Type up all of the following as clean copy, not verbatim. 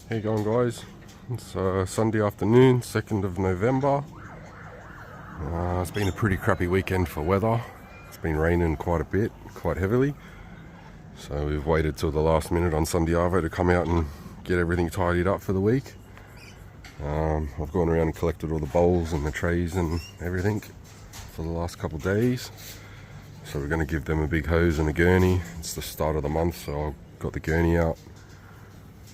How you going, guys? It's Sunday afternoon, 2nd of November. It's been a pretty crappy weekend for weather. It's been raining quite a bit, quite heavily. So we've waited till the last minute on Sunday Arvo to come out and get everything tidied up for the week. I've gone around and collected all the bowls and the trays and everything for the last couple of days. So we're going to give them a big hose and a gurney. It's the start of the month, so I've got the gurney out.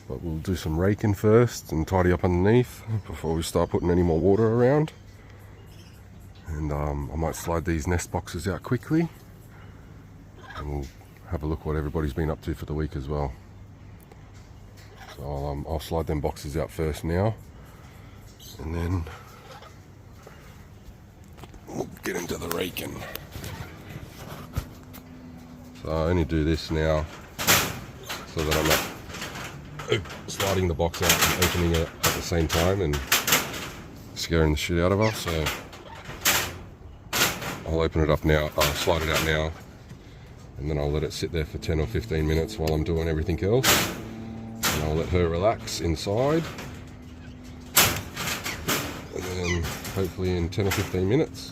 But we'll do some raking first and tidy up underneath before we start putting any more water around. And I might slide these nest boxes out quickly, and we'll have a look what everybody's been up to for the week as well. So I'll slide them boxes out first now, and then we'll get into the raking. So I only do this now so that I'm not sliding the box out and opening it at the same time and scaring the shit out of us. So I'll open it up now, I'll slide it out now, and then I'll let it sit there for 10 or 15 minutes while I'm doing everything else, and I'll let her relax inside, and then hopefully in 10 or 15 minutes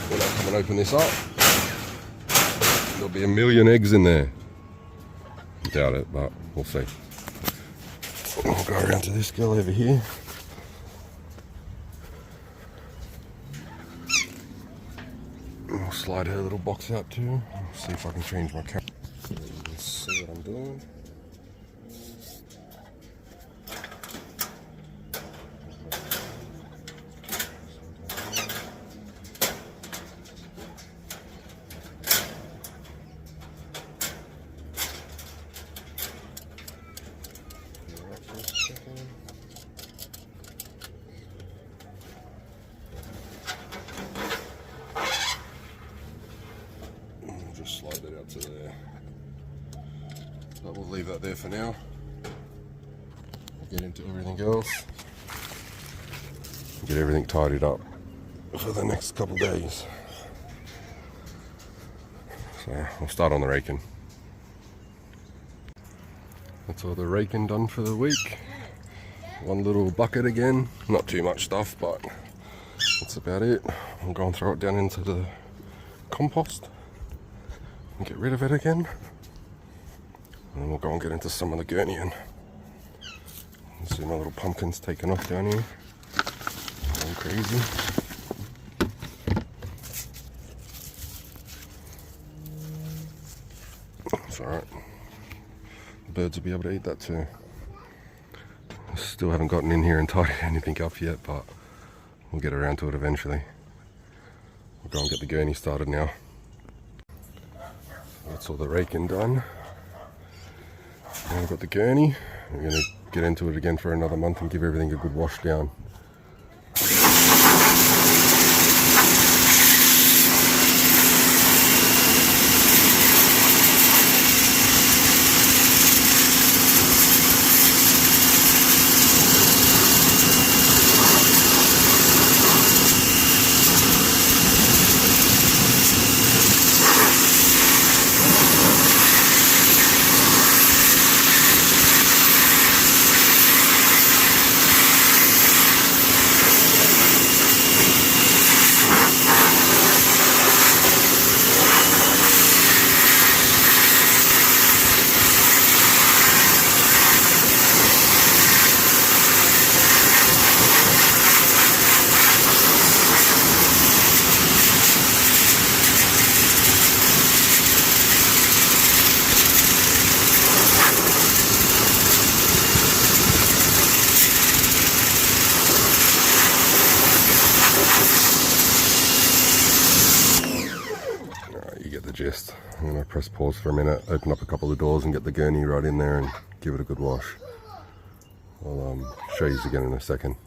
when I come and open this up, there'll be a million eggs in there. Doubt it, but we'll see. I'll go around to this girl over here. I'll slide her little box out too. See if I can change my camera. Let's see what I'm doing. Slide that out to there, but we'll leave that there for now. We'll get into everything else, get everything tidied up for the next couple of days. So I'll start on the raking. That's all the raking done for the week. One little bucket again, not too much stuff, but that's about it. I'm going to throw it down into the compost and get rid of it again, and then we'll go and get into some of the gurney and see my little pumpkins taking off down here. Going crazy. It's alright. The birds will be able to eat that too. I still haven't gotten in here and tidied anything up yet, but we'll get around to it eventually. We'll go and get the gurney started now. That's all the raking done. Now we've got the gurney. We're going to get into it again for another month and give everything a good wash down. Gist. I'm going to press pause for a minute, open up a couple of doors and get the gurney right in there and give it a good wash. I'll show you again in a second.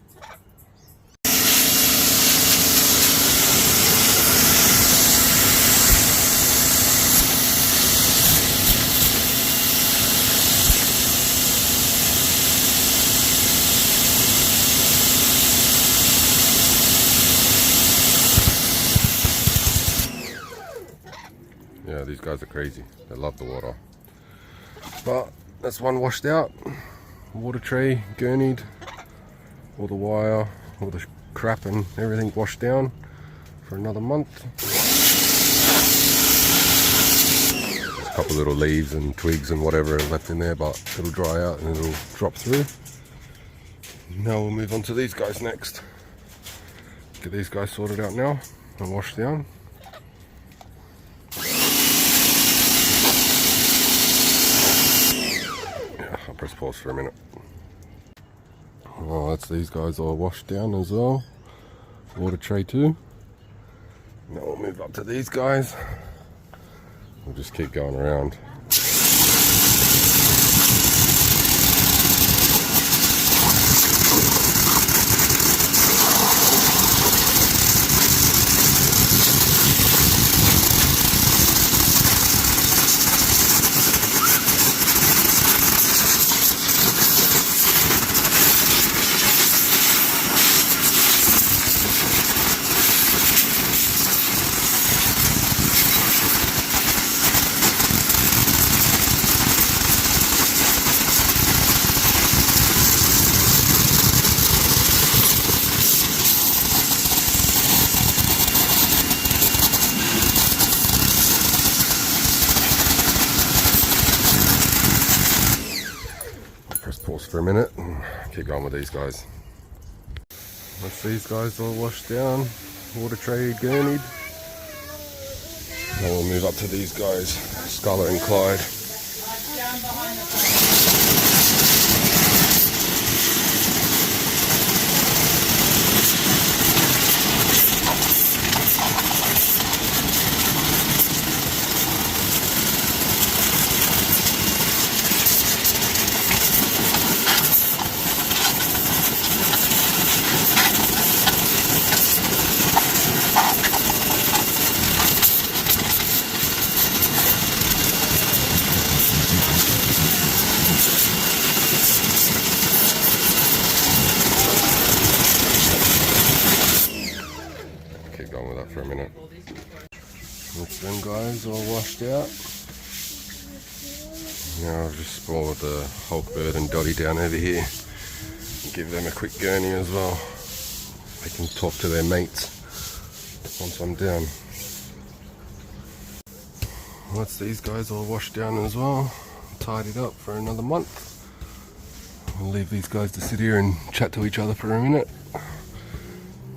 Yeah, these guys are crazy. They love the water. But that's one washed out. water tray gurneyed, all the wire, all the crap and everything washed down for another month. There's a couple little leaves and twigs and whatever left in there, but it'll dry out and it'll drop through. Now we'll move on to these guys next. Get these guys sorted out now and washed down. Yeah, I'll press pause for a minute. Oh, that's these guys all washed down as well. Water tray too. Now we'll move up to these guys. We'll just keep going around. Pause for a minute and keep going with these guys. That's these guys all washed down, water tray gurneyed. Now we'll move up to these guys, Scarlett and Clyde. Keep going with that for a minute. That's them guys all washed out. Now I've just spoiled the Hulkbird and Dotty down over here. Give them a quick gurney as well. They can talk to their mates once I'm down. That's these guys all washed down as well. Tidied up for another month. I'll leave these guys to sit here and chat to each other for a minute.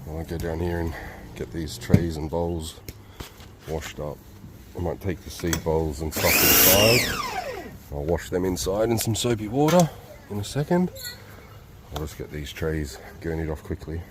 I'll go down here and get these trays and bowls washed up. I might take the seed bowls and stuff inside. I'll wash them inside in some soapy water in a second. I'll just get these trays gurneyed off quickly.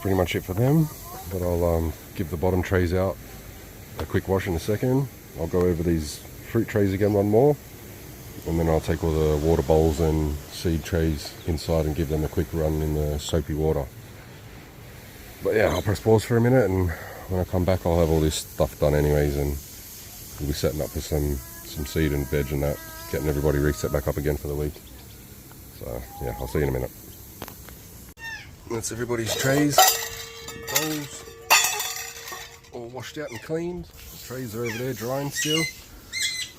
Pretty much it for them, but I'll give the bottom trays out a quick wash in a second. I'll go over these fruit trays again one more, and then I'll take all the water bowls and seed trays inside and give them a quick run in the soapy water. But yeah, I'll press pause for a minute, and when I come back I'll have all this stuff done anyways, and we'll be setting up for some seed and veg and that, getting everybody reset back up again for the week. So yeah, I'll see you in a minute. That's everybody's trays, bowls, all washed out and cleaned. The trays are over there drying still.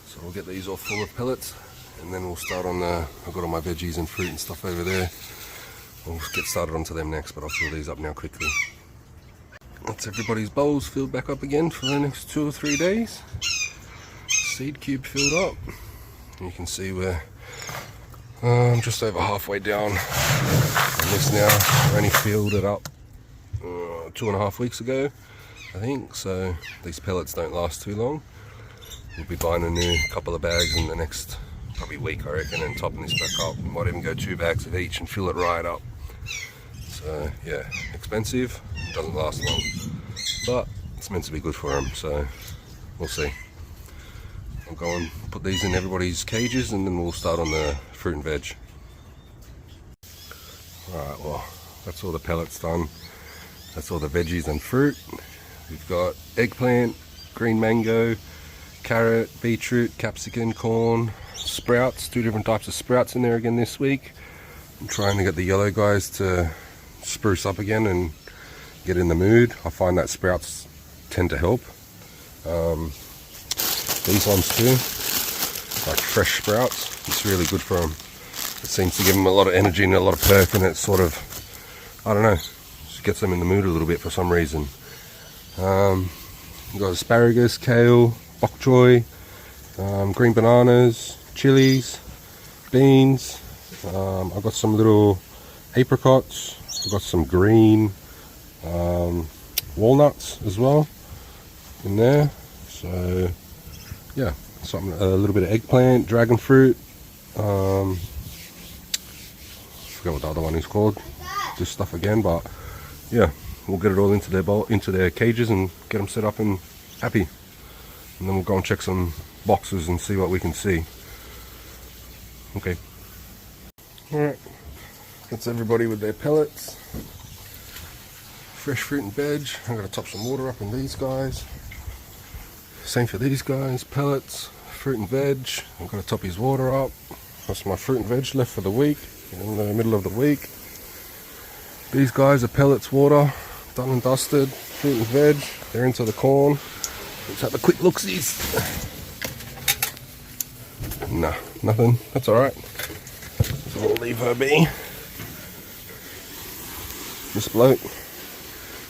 So we'll get these all full of pellets, and then we'll start on I've got all my veggies and fruit and stuff over there. We'll get started onto them next, but I'll fill these up now quickly. That's everybody's bowls filled back up again for the next 2 or 3 days. Seed cube filled up. You can see we're just over halfway down on this now. I only filled it up 2.5 weeks ago, I think, so these pellets don't last too long. We'll be buying a new couple of bags in the next probably week, I reckon, and topping this back up. We might even go 2 bags of each and fill it right up. So yeah, expensive, doesn't last long, but it's meant to be good for them, so we'll see. I'll go and put these in everybody's cages, and then we'll start on the fruit and veg. Alright, well, that's all the pellets done. That's all the veggies and fruit. We've got eggplant, green mango, carrot, beetroot, capsicum, corn, sprouts, 2 different types of sprouts in there again this week. I'm trying to get the yellow guys to spruce up again and get in the mood. I find that sprouts tend to help. These ones too, like fresh sprouts, it's really good for them. It seems to give them a lot of energy and a lot of perk, and it sort of, I don't know, just gets them in the mood a little bit for some reason. We've got asparagus, kale, bok choy, green bananas, chilies, beans. I've got some little apricots. I've got some green walnuts as well in there. So yeah, a little bit of eggplant, dragon fruit. I forgot what the other one is called. This stuff again, but yeah, we'll get it all into their bowl, into their cages, and get them set up and happy. And then we'll go and check some boxes and see what we can see. Okay. Alright. That's everybody with their pellets. Fresh fruit and veg. I'm going to top some water up in these guys. Same for these guys. Pellets, fruit and veg. I'm going to top his water up. That's my fruit and veg left for the week. In the middle of the week. These guys are pellets, water. Done and dusted. Fruit and veg. They're into the corn. Let's have a quick look-sees. Nah, nothing. That's alright. So we'll leave her be. This bloke,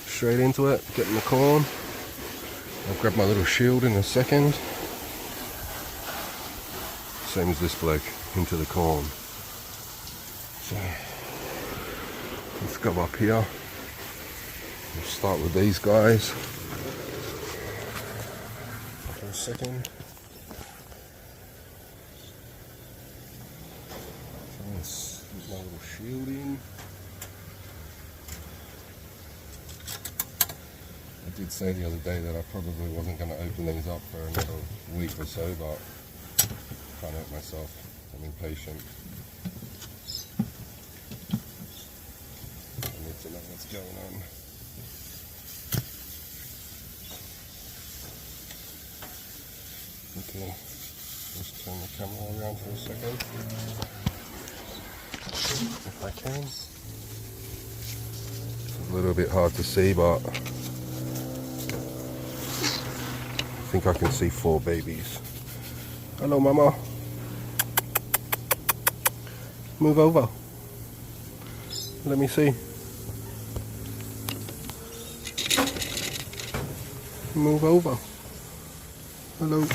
straight into it, getting the corn. I'll grab my little shield in a second. Same as this bloke, into the corn. So, let's go up here. We'll start with these guys. For a second. Let's use my little shield in. I did say the other day that I probably wasn't going to open these up for another week or so, but I can't help myself. I'm impatient. I need to know what's going on. Okay, just turn the camera around for a second, if I can. It's a little bit hard to see, but I think I can see 4 babies. Hello, Mama. Move over. Let me see. Move over. Hello.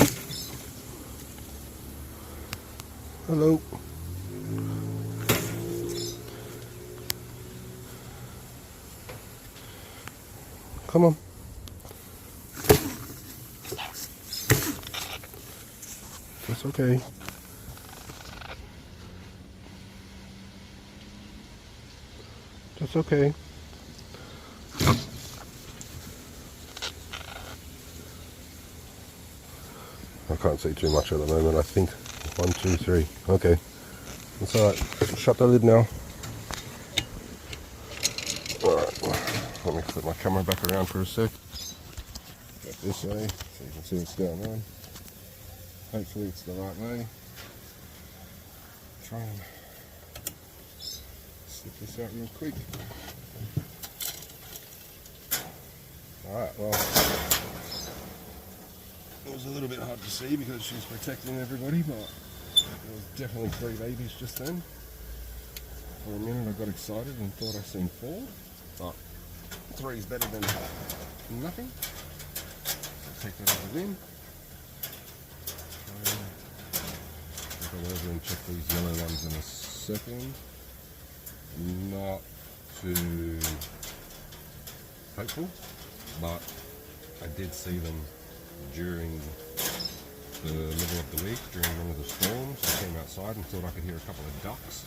Hello. Come on. That's okay. That's okay. I can't see too much at the moment. I think 1, 2, 3. Okay. That's alright. Shut the lid now. Alright. Let me flip my camera back around for a sec. Go this way so you can see what's going on. Hopefully it's the right way. Try and slip this out real quick. Alright, well, it was a little bit hard to see because she's protecting everybody, but there was definitely 3 babies just then. For a minute I got excited and thought I seen 4, but 3 is better than nothing. So take that out in. I'll go over and check these yellow ones in a second. Not too hopeful, but I did see them during the middle of the week, during one of the storms. I came outside and thought I could hear a couple of ducks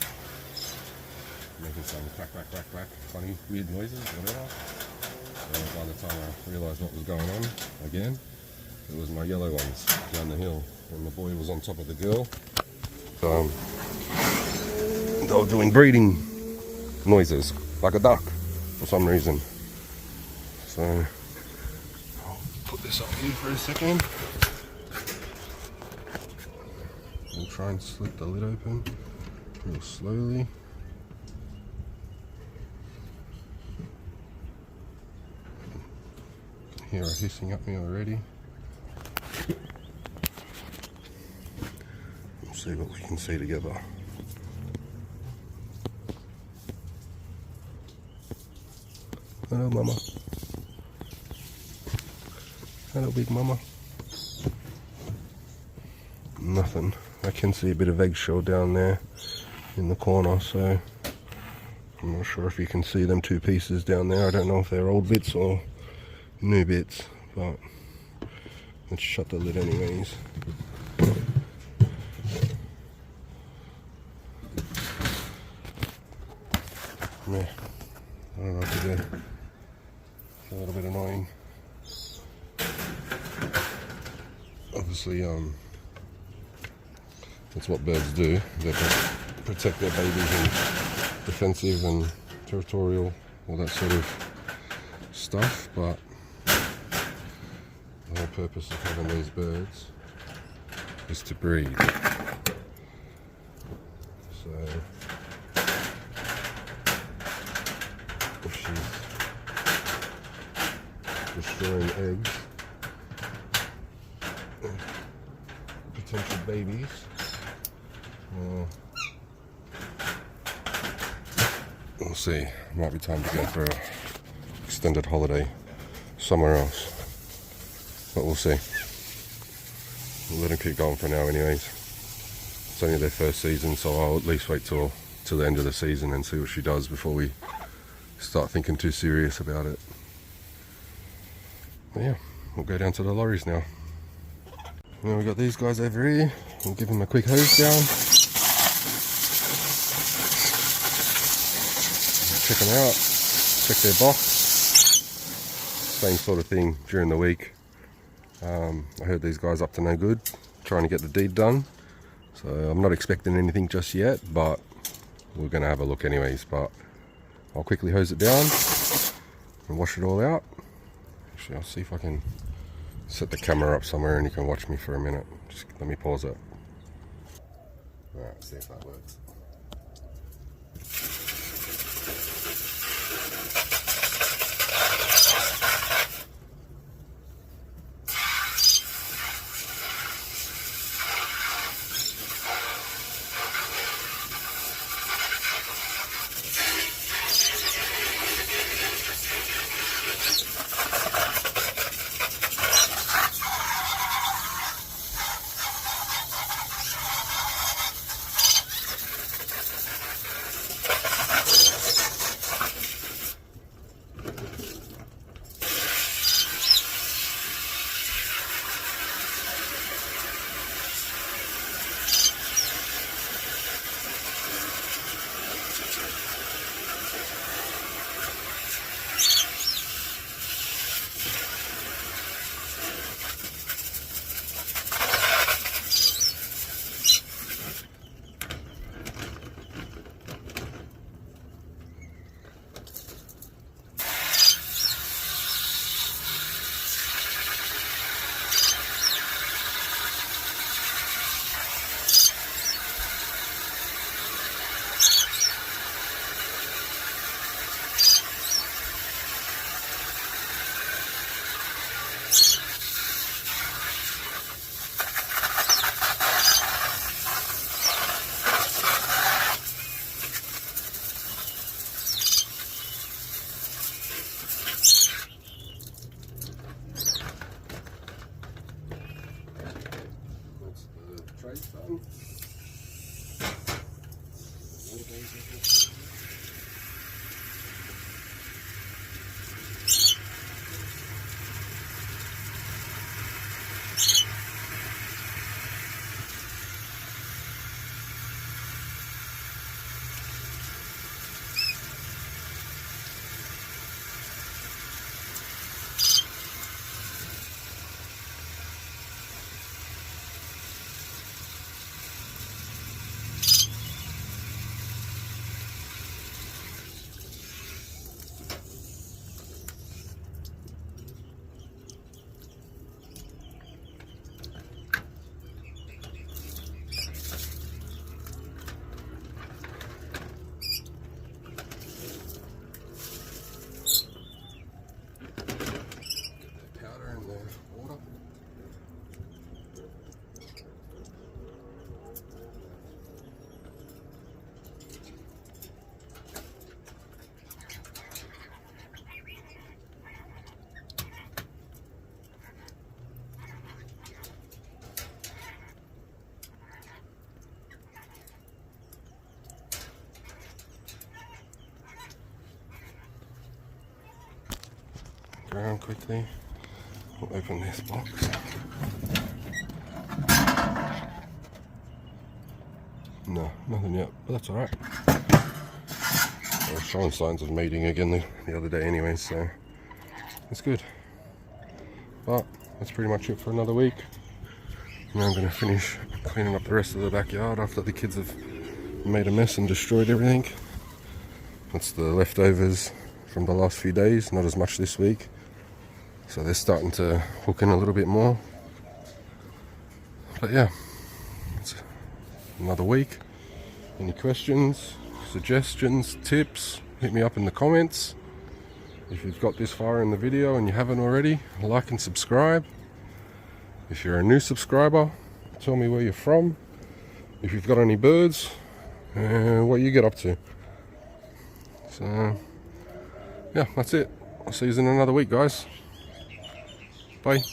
making some quack, quack, quack, quack, funny, weird noises, whatever. So by the time I realised what was going on, again, it was my yellow ones down the hill, and the boy was on top of the girl. They were doing breeding noises, like a duck, for some reason. So, I'll put this up here for a second. We'll try and slip the lid open real slowly. Hear her hissing at me already. We'll see what we can see together. Hello, Mama. Hello, big Mama. Nothing. I can see a bit of eggshell down there in the corner, so I'm not sure if you can see them 2 pieces down there. I don't know if they're old bits or new bits, but let's shut the lid anyways. Yeah, I don't know what to do. It's a little bit annoying. Obviously, that's what birds do. They protect their babies in defensive and territorial, all that sort of stuff, but the whole purpose of having these birds is to breed. So if she's destroying eggs, potential babies, we'll see. Might be time to go for an extended holiday somewhere else, but we'll see. We'll let them keep going for now anyways. It's only their first season, so I'll at least wait till the end of the season and see what she does before we start thinking too serious about it. But yeah, we'll go down to the lorries now. Now we've got these guys over here. We'll give them a quick hose down. Check them out, check their box. Same sort of thing during the week. I heard these guys up to no good, trying to get the deed done. So I'm not expecting anything just yet, but we're going to have a look anyways. But I'll quickly hose it down and wash it all out. Actually, I'll see if I can set the camera up somewhere and you can watch me for a minute. Just let me pause it. Alright, see if that works. Powder in the water. Go around quickly. We'll open this box. No, nothing yet, but that's alright. I was showing signs of mating again the other day anyway, so it's good. But that's pretty much it for another week. Now I'm going to finish cleaning up the rest of the backyard after the kids have made a mess and destroyed everything. That's the leftovers from the last few days, not as much this week. So they're starting to hook in a little bit more. But yeah, it's another week. Any questions, suggestions, tips, hit me up in the comments. If you've got this far in the video and you haven't already, like and subscribe. If you're a new subscriber, tell me where you're from. If you've got any birds, what you get up to. So yeah, that's it. I'll see you in another week, guys. Bye.